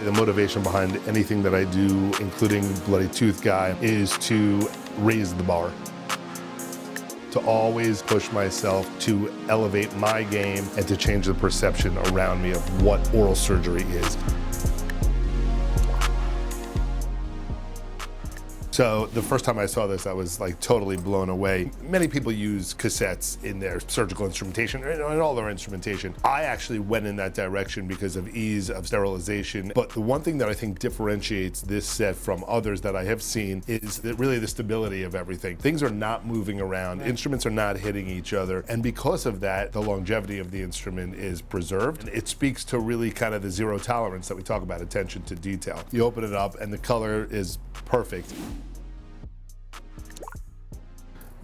The motivation behind anything that I do, including Bloody Tooth Guy, is to raise the bar. To always push myself to elevate my game and to change the perception around me of what oral surgery is. So the first time I saw this, I was like totally blown away. Many people use cassettes in their surgical instrumentation and all their instrumentation. I actually went in that direction because of ease of sterilization. But the one thing that I think differentiates this set from others that I have seen is that really the stability of everything. Things are not moving around, instruments are not hitting each other. And because of that, the longevity of the instrument is preserved. It speaks to really kind of the zero tolerance that we talk about, attention to detail. You open it up and the color is perfect.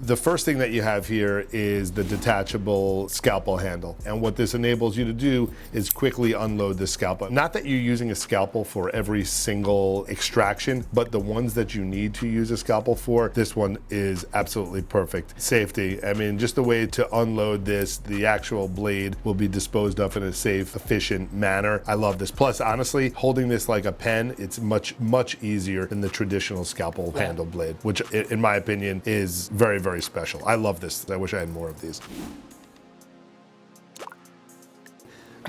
The first thing that you have here is the detachable scalpel handle. And what this enables you to do is quickly unload the scalpel. Not that you're using a scalpel for every single extraction, but the ones that you need to use a scalpel for, this one is absolutely perfect. Safety, I mean, just the way to unload this, the actual blade will be disposed of in a safe, efficient manner. I love this. Plus, honestly, holding this like a pen, it's much, much easier than the traditional scalpel handle blade, which in my opinion is very, very special. I love this. I wish I had more of these.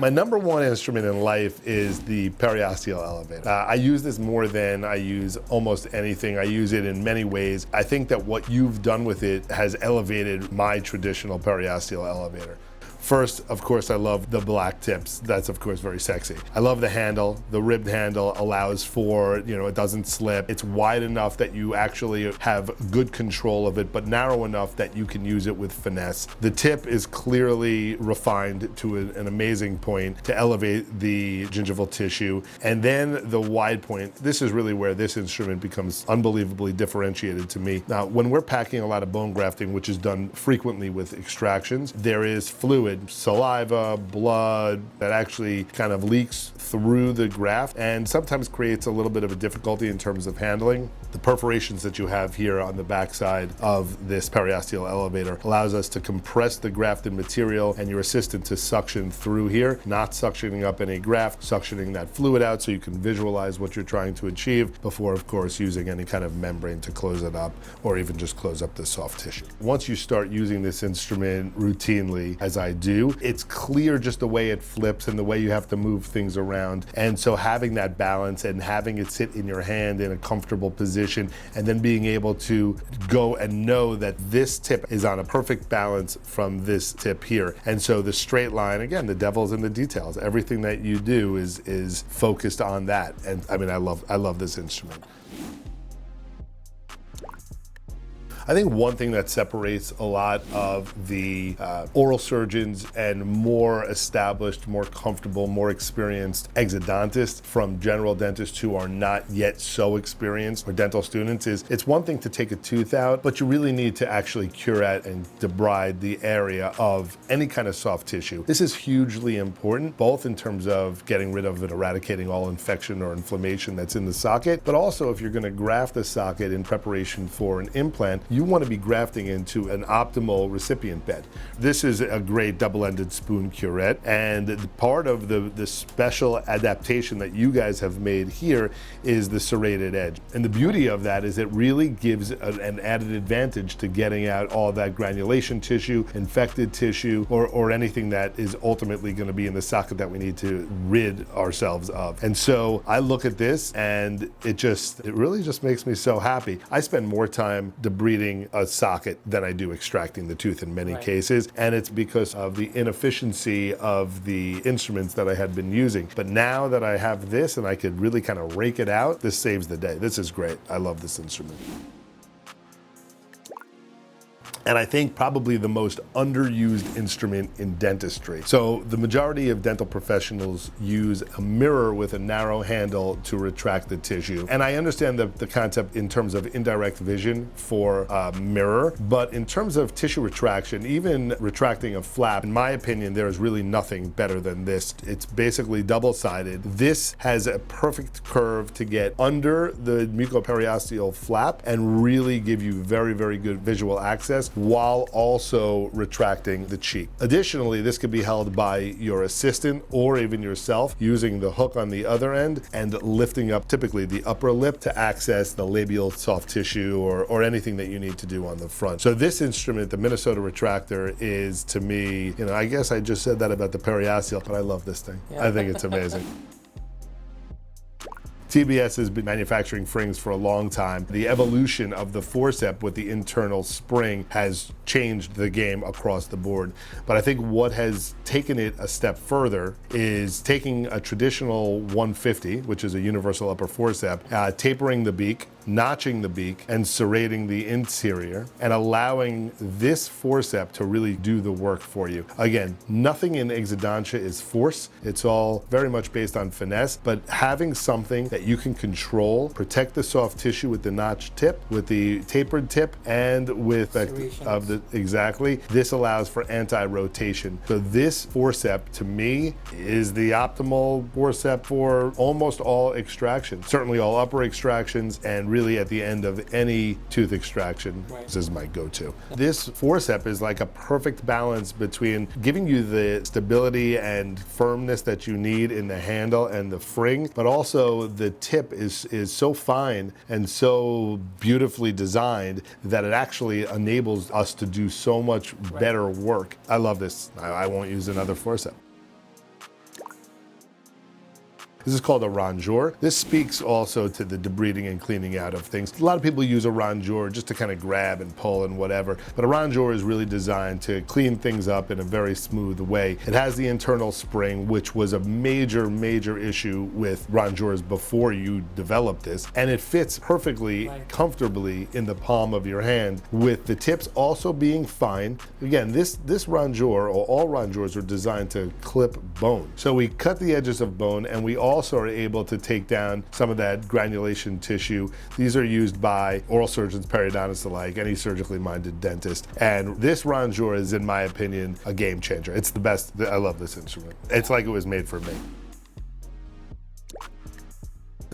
My number one instrument in life is the periosteal elevator. I use this more than I use almost anything. I use it in many ways. I think that what you've done with it has elevated my traditional periosteal elevator. First, of course, I love the black tips. That's, of course, very sexy. I love the handle. The ribbed handle allows for, it doesn't slip. It's wide enough that you actually have good control of it, but narrow enough that you can use it with finesse. The tip is clearly refined to an amazing point to elevate the gingival tissue. And then the wide point, this is really where this instrument becomes unbelievably differentiated to me. Now, when we're packing a lot of bone grafting, which is done frequently with extractions, there is fluid, saliva, blood that actually kind of leaks through the graft and sometimes creates a little bit of a difficulty in terms of handling. The perforations that you have here on the backside of this periosteal elevator allows us to compress the grafted material and your assistant to suction through here, not suctioning up any graft, suctioning that fluid out so you can visualize what you're trying to achieve before, of course, using any kind of membrane to close it up or even just close up the soft tissue. Once you start using this instrument routinely, as I do, it's clear just the way it flips and the way you have to move things around. And so having that balance and having it sit in your hand in a comfortable position and then being able to go and know that this tip is on a perfect balance from this tip here. And so the straight line, again, the devil's in the details. Everything that you do is focused on that. And I mean, I love this instrument. I think one thing that separates a lot of the oral surgeons and more established, more comfortable, more experienced exodontists from general dentists who are not yet so experienced or dental students is it's one thing to take a tooth out, but you really need to actually curette and debride the area of any kind of soft tissue. This is hugely important, both in terms of getting rid of and eradicating all infection or inflammation that's in the socket, but also if you're going to graft the socket in preparation for an implant, you want to be grafting into an optimal recipient bed. This is a great double-ended spoon curette, and part of the special adaptation that you guys have made here is the serrated edge. And the beauty of that is it really gives an added advantage to getting out all that granulation tissue, infected tissue, or anything that is ultimately going to be in the socket that we need to rid ourselves of. And so I look at this and it really just makes me so happy. I spend more time debriding a socket than I do extracting the tooth in many cases, and it's because of the inefficiency of the instruments that I had been using. But now that I have this and I could really kind of rake it out, this saves the day. This is great. I love this instrument. And I think probably the most underused instrument in dentistry. So the majority of dental professionals use a mirror with a narrow handle to retract the tissue. And I understand the concept in terms of indirect vision for a mirror, but in terms of tissue retraction, even retracting a flap, in my opinion, there is really nothing better than this. It's basically double-sided. This has a perfect curve to get under the mucoperiosteal flap and really give you very, very good visual access while also retracting the cheek. Additionally, this could be held by your assistant or even yourself using the hook on the other end and lifting up typically the upper lip to access the labial soft tissue or anything that you need to do on the front. So this instrument, the Minnesota Retractor, is to me, I guess I just said that about the periosteal, but I love this thing. Yeah. I think it's amazing. TBS has been manufacturing FRINGS for a long time. The evolution of the forceps with the internal spring has changed the game across the board. But I think what has taken it a step further is taking a traditional 150, which is a universal upper forceps, tapering the beak, notching the beak, and serrating the interior, and allowing this forceps to really do the work for you. Again, nothing in exodontia is force. It's all very much based on finesse, but having something that you can control, protect the soft tissue with the notched tip, with the tapered tip, and with exactly, this allows for anti-rotation. So this forceps, to me, is the optimal forceps for almost all extractions, certainly all upper extractions, and really at the end of any tooth extraction. Right. This is my go-to. This forceps is like a perfect balance between giving you the stability and firmness that you need in the handle and the fring, but also the tip is so fine and so beautifully designed that it actually enables us to do so much better work. I love this. I won't use another forceps. This is called a rongeur. This speaks also to the debriding and cleaning out of things. A lot of people use a rongeur just to kind of grab and pull and whatever, but a rongeur is really designed to clean things up in a very smooth way. It has the internal spring, which was a major, major issue with rongeurs before you developed this, and it fits perfectly, comfortably in the palm of your hand, with the tips also being fine. Again, this rongeur, or all rongeurs, are designed to clip bone. So we cut the edges of bone, and we also are able to take down some of that granulation tissue. These are used by oral surgeons, periodontists alike, any surgically minded dentist. And this rongeur is, in my opinion, a game changer. It's the best. I love this instrument. It's like it was made for me.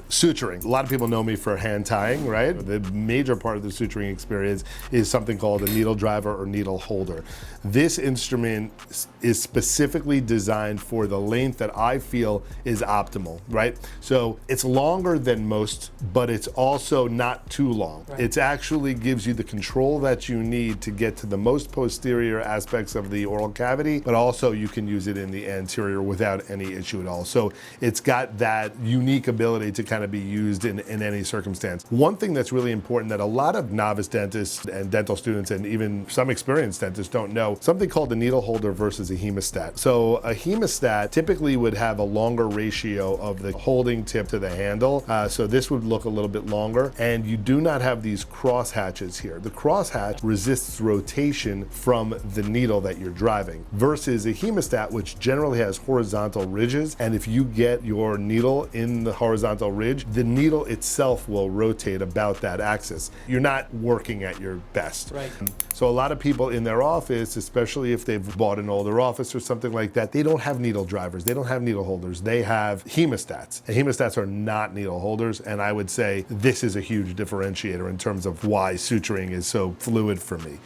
Suturing. A lot of people know me for hand tying, right? The major part of the suturing experience is something called a needle driver or needle holder. This instrument is specifically designed for the length that I feel is optimal, right? So it's longer than most, but it's also not too long. Right. It actually gives you the control that you need to get to the most posterior aspects of the oral cavity, but also you can use it in the anterior without any issue at all. So it's got that unique ability to kind of be used in any circumstance. One thing that's really important that a lot of novice dentists and dental students and even some experienced dentists don't know, something called a needle holder versus a hemostat. So a hemostat typically would have a longer ratio of the holding tip to the handle. So this would look a little bit longer, and you do not have these cross hatches here. The cross hatch resists rotation from the needle that you're driving versus a hemostat, which generally has horizontal ridges. And if you get your needle in the horizontal ridge, the needle itself will rotate about that axis. You're not working at your best. Right. So a lot of people in their office, especially if they've bought an older office or something like that, they don't have needle drivers, they don't have needle holders, they have hemostats. And hemostats are not needle holders, and I would say this is a huge differentiator in terms of why suturing is so fluid for me.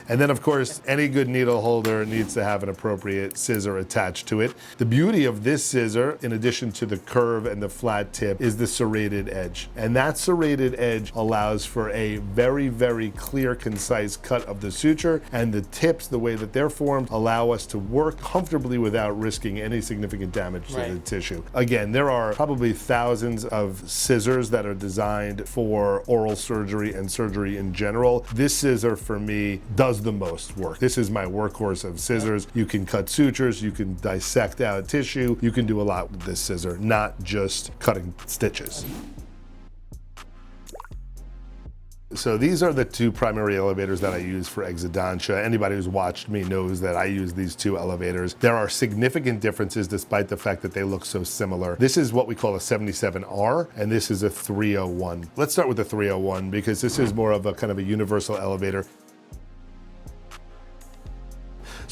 And then, of course, any good needle holder needs to have an appropriate scissor attached to it. The beauty of this scissor, in addition to the curve and the flat tip, is the serrated edge. And that serrated edge allows for a very, very clear, concise cut of the suture, and the tips, the way that they're formed, allow us to work comfortably without risking any significant damage to the tissue. Again, there are probably thousands of scissors that are designed for oral surgery and surgery in general. This scissor, for me, does the most work. This is my workhorse of scissors. You can cut sutures, you can dissect out tissue, you can do a lot with this scissor, not just cutting stitches. So these are the two primary elevators that I use for exodontia. Anybody who's watched me knows that I use these two elevators. There are significant differences despite the fact that they look so similar. This is what we call a 77R, and this is a 301. Let's start with the 301 because this is more of a kind of a universal elevator.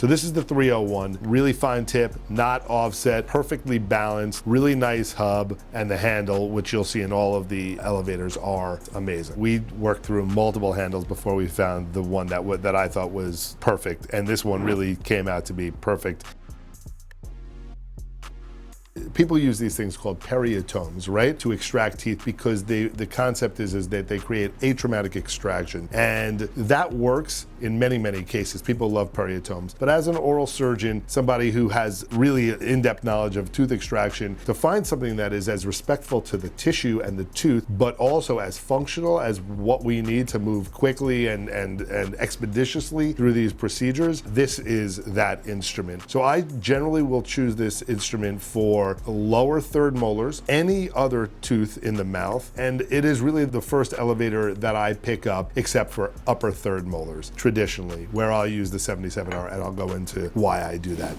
So this is the 301, really fine tip, not offset, perfectly balanced, really nice hub, and the handle, which you'll see in all of the elevators, are amazing. We worked through multiple handles before we found the one that I thought was perfect, and this one really came out to be perfect. People use these things called periotomes, right, to extract teeth, because the concept is that they create atraumatic extraction, and that works in many, many cases. People love periotomes. But as an oral surgeon, somebody who has really in-depth knowledge of tooth extraction, to find something that is as respectful to the tissue and the tooth, but also as functional as what we need to move quickly and expeditiously through these procedures, this is that instrument. So I generally will choose this instrument for lower third molars, any other tooth in the mouth, and it is really the first elevator that I pick up, except for upper third molars, traditionally, where I'll use the 77R, and I'll go into why I do that.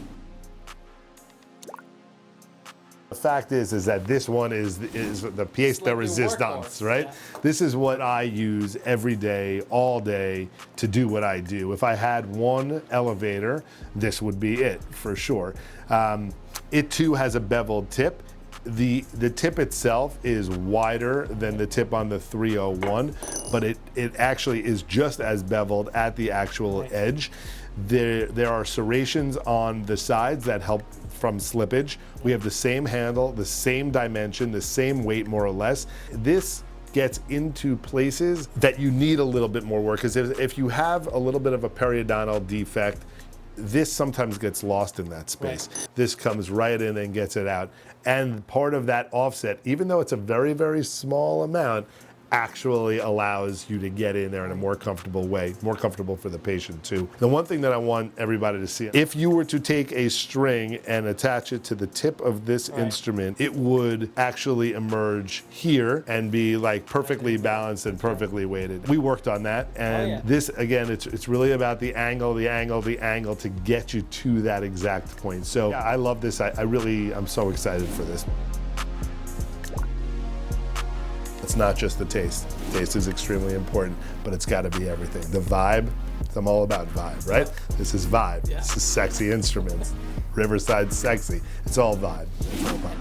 The fact is that this one is the pièce de résistance, right? Yeah. This is what I use every day, all day, to do what I do. If I had one elevator, this would be it, for sure. It too has a beveled tip. The tip itself is wider than the tip on the 301, but it actually is just as beveled at the actual edge. There are serrations on the sides that help from slippage. We have the same handle, the same dimension, the same weight, more or less. This gets into places that you need a little bit more work, because if you have a little bit of a periodontal defect, this sometimes gets lost in that space. Right. This comes right in and gets it out. And part of that offset, even though it's a very, very small amount, actually allows you to get in there in a more comfortable way, more comfortable for the patient too. The one thing that I want everybody to see, if you were to take a string and attach it to the tip of this instrument, it would actually emerge here and be like perfectly balanced and perfectly weighted. We worked on that, and this, again, it's really about the angle to get you to that exact point. So yeah, I love this. I'm so excited for this. It's not just the taste. Taste is extremely important, but it's got to be everything. The vibe, I'm all about vibe, right? This is vibe. Yeah. This is sexy instruments. Riverside sexy. It's all vibe. It's all vibe.